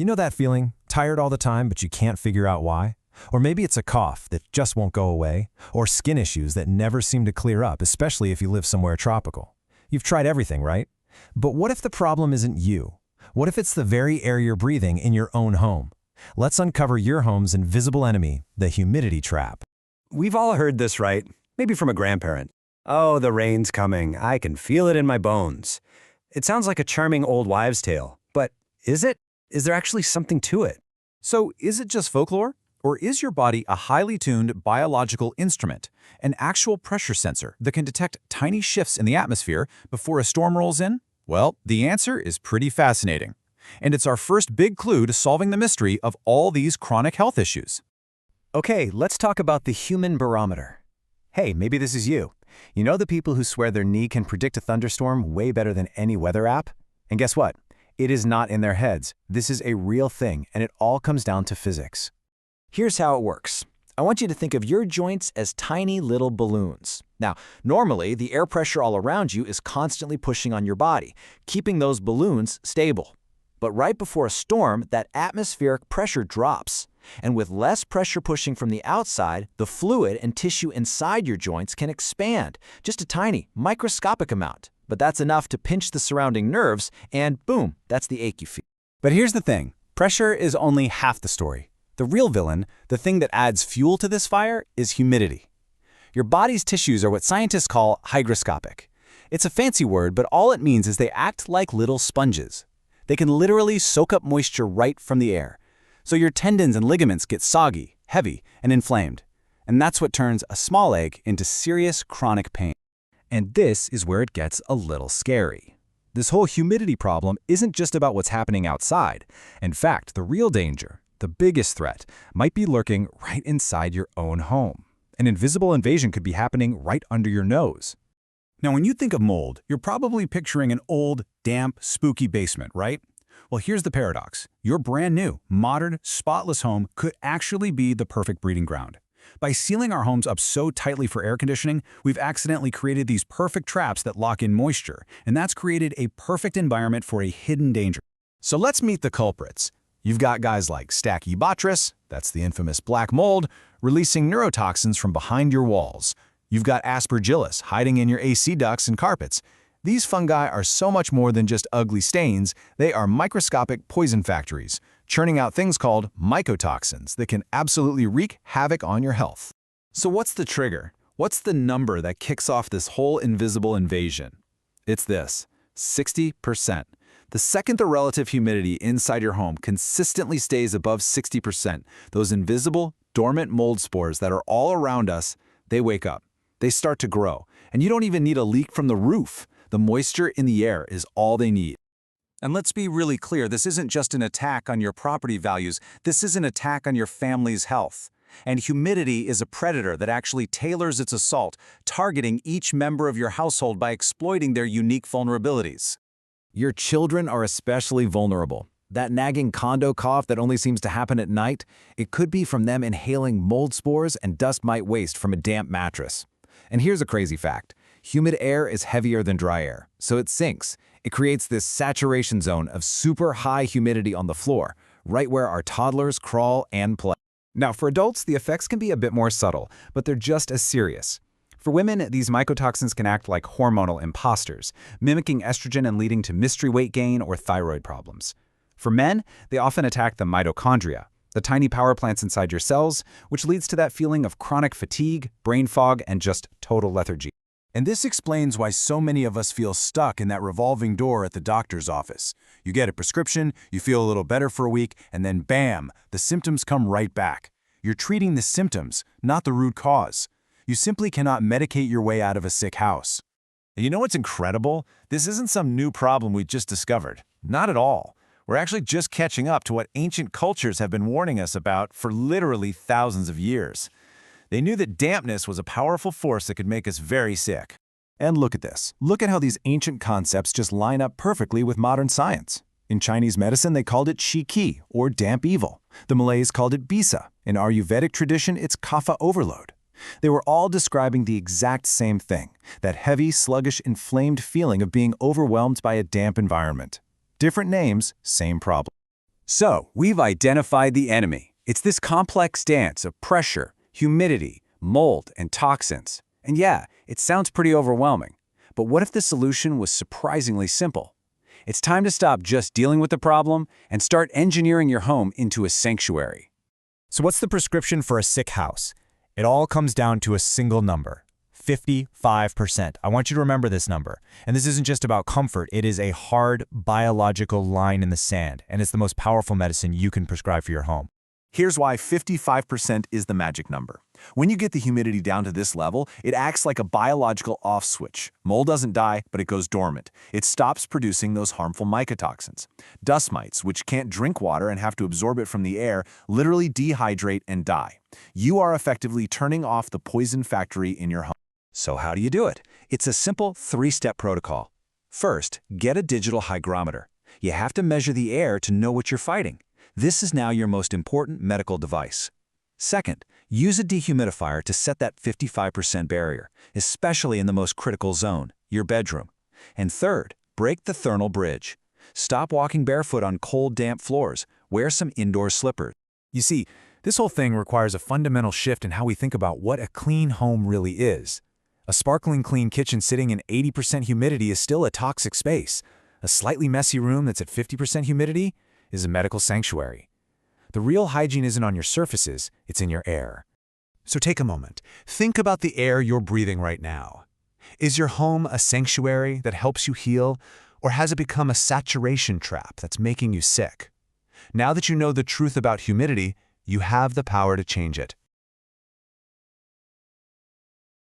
You know that feeling? Tired all the time, but you can't figure out why? Or maybe it's a cough that just won't go away, or skin issues that never seem to clear up, especially if you live somewhere tropical. You've tried everything, right? But what if the problem isn't you? What if it's the very air you're breathing in your own home? Let's uncover your home's invisible enemy, the humidity trap. We've all heard this, right? Maybe from a grandparent. Oh, the rain's coming. I can feel it in my bones. It sounds like a charming old wives' tale, but is it? Is there actually something to it? So is it just folklore? Or is your body a highly tuned biological instrument, an actual pressure sensor that can detect tiny shifts in the atmosphere before a storm rolls in? Well, the answer is pretty fascinating. And it's our first big clue to solving the mystery of all these chronic health issues. Okay, let's talk about the human barometer. Hey, maybe this is you. You know the people who swear their knee can predict a thunderstorm way better than any weather app? And guess what? It is not in their heads. This is a real thing, and it all comes down to physics. Here's how it works. I want you to think of your joints as tiny little balloons. Now, normally, the air pressure all around you is constantly pushing on your body, keeping those balloons stable. But right before a storm, that atmospheric pressure drops. And with less pressure pushing from the outside, the fluid and tissue inside your joints can expand, just a tiny, microscopic amount. But that's enough to pinch the surrounding nerves, and boom, that's the ache you feel. But here's the thing. Pressure is only half the story. The real villain, the thing that adds fuel to this fire, is humidity. Your body's tissues are what scientists call hygroscopic. It's a fancy word, but all it means is they act like little sponges. They can literally soak up moisture right from the air. So your tendons and ligaments get soggy, heavy, and inflamed. And that's what turns a small ache into serious chronic pain. And this is where it gets a little scary. This whole humidity problem isn't just about what's happening outside. In fact, the real danger, the biggest threat, might be lurking right inside your own home. An invisible invasion could be happening right under your nose. Now, when you think of mold, you're probably picturing an old, damp, spooky basement, right? Well, here's the paradox. Your brand new, modern, spotless home could actually be the perfect breeding ground. By sealing our homes up so tightly for air conditioning, we've accidentally created these perfect traps that lock in moisture, and that's created a perfect environment for a hidden danger. So let's meet the culprits. You've got guys like Stachybotrys, that's the infamous black mold, releasing neurotoxins from behind your walls. You've got Aspergillus hiding in your AC ducts and carpets. These fungi are so much more than just ugly stains. They are microscopic poison factories, churning out things called mycotoxins that can absolutely wreak havoc on your health. So what's the trigger? What's the number that kicks off this whole invisible invasion? It's this: 60%. The second the relative humidity inside your home consistently stays above 60%, those invisible, dormant mold spores that are all around us, they wake up. They start to grow. And you don't even need a leak from the roof. The moisture in the air is all they need. And let's be really clear, this isn't just an attack on your property values. This is an attack on your family's health. And humidity is a predator that actually tailors its assault, targeting each member of your household by exploiting their unique vulnerabilities. Your children are especially vulnerable. That nagging condo cough that only seems to happen at night, it could be from them inhaling mold spores and dust mite waste from a damp mattress. And here's a crazy fact. Humid air is heavier than dry air, so it sinks. It creates this saturation zone of super high humidity on the floor, right where our toddlers crawl and play. Now, for adults, the effects can be a bit more subtle, but they're just as serious. For women, these mycotoxins can act like hormonal imposters, mimicking estrogen and leading to mystery weight gain or thyroid problems. For men, they often attack the mitochondria, the tiny power plants inside your cells, which leads to that feeling of chronic fatigue, brain fog, and just total lethargy. And this explains why so many of us feel stuck in that revolving door at the doctor's office. You get a prescription, you feel a little better for a week, and then bam, the symptoms come right back. You're treating the symptoms, not the root cause. You simply cannot medicate your way out of a sick house. And you know what's incredible? This isn't some new problem we just discovered. Not at all. We're actually just catching up to what ancient cultures have been warning us about for literally thousands of years. They knew that dampness was a powerful force that could make us very sick. And look at this. Look at how these ancient concepts just line up perfectly with modern science. In Chinese medicine, they called it qi, or damp evil. The Malays called it bisa. In Ayurvedic tradition, it's kapha overload. They were all describing the exact same thing, that heavy, sluggish, inflamed feeling of being overwhelmed by a damp environment. Different names, same problem. So, we've identified the enemy. It's this complex dance of pressure, humidity, mold, and toxins. And yeah, it sounds pretty overwhelming. But what if the solution was surprisingly simple? It's time to stop just dealing with the problem and start engineering your home into a sanctuary. So what's the prescription for a sick house? It all comes down to a single number: 55%. I want you to remember this number. And this isn't just about comfort. It is a hard biological line in the sand, and it's the most powerful medicine you can prescribe for your home. Here's why 55% is the magic number. When you get the humidity down to this level, it acts like a biological off switch. Mold doesn't die, but it goes dormant. It stops producing those harmful mycotoxins. Dust mites, which can't drink water and have to absorb it from the air, literally dehydrate and die. You are effectively turning off the poison factory in your home. So how do you do it? It's a simple 3-step protocol. First, get a digital hygrometer. You have to measure the air to know what you're fighting. This is now your most important medical device. Second, use a dehumidifier to set that 55% barrier, especially in the most critical zone, your bedroom. And third, break the thermal bridge. Stop walking barefoot on cold, damp floors. Wear some indoor slippers. You see, this whole thing requires a fundamental shift in how we think about what a clean home really is. A sparkling clean kitchen sitting in 80% humidity is still a toxic space. A slightly messy room that's at 50% humidity is a medical sanctuary. The real hygiene isn't on your surfaces, it's in your air. So take a moment. Think about the air you're breathing right now. Is your home a sanctuary that helps you heal, or has it become a saturation trap that's making you sick? Now that you know the truth about humidity, you have the power to change it.